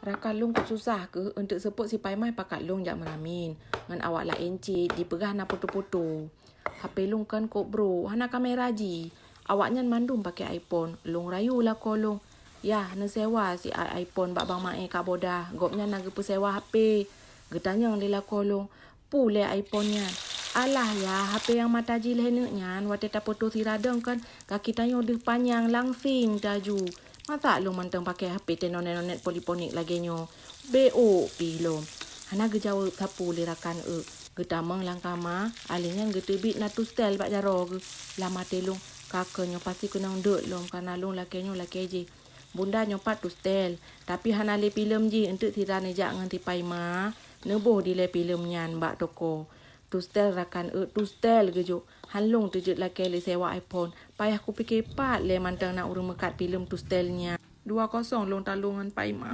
Rakan long susah ke untuk sebut si pai mai pakat long jak meramin. Ngan awak lah encik diperah na foto-foto. HP long kan kok bro, hana kamera ji. Awaknya mandum pakai iPhone. Long rayu lah ko long. Ya, na sewa si iPhone bak bang mae kak bodah. Gopnya na gepu sewa HP. Getanya lila ko long. Pule iPhone-nya. Alah ya, HP yang mata ji lehennya. Wateta foto si radang kan. Kaki tanya udah panjang langsing daju. Masa lu manteng pakai HP tenonet poliponik lagi nyo. BO pilom. Hana gejawa sapu lirakan Getamang langkama. Alingan getebit na tu stel bak jaro ge. Lama telung kakaknya pasti kena ndek lom. Karena long laki nyo laki je. Bunda nyopat tu stel. Tapi hana le film je. Untuk tidak nejak nganti paima. Neboh di le film nyan bak toko. Tu stel rakan tu stel gejo. Hanlong tujut laki le sewa iPhone. Payah ku fikir pat le mantang nak urung mekat film tu stelnya. 2-0 long talungan paima.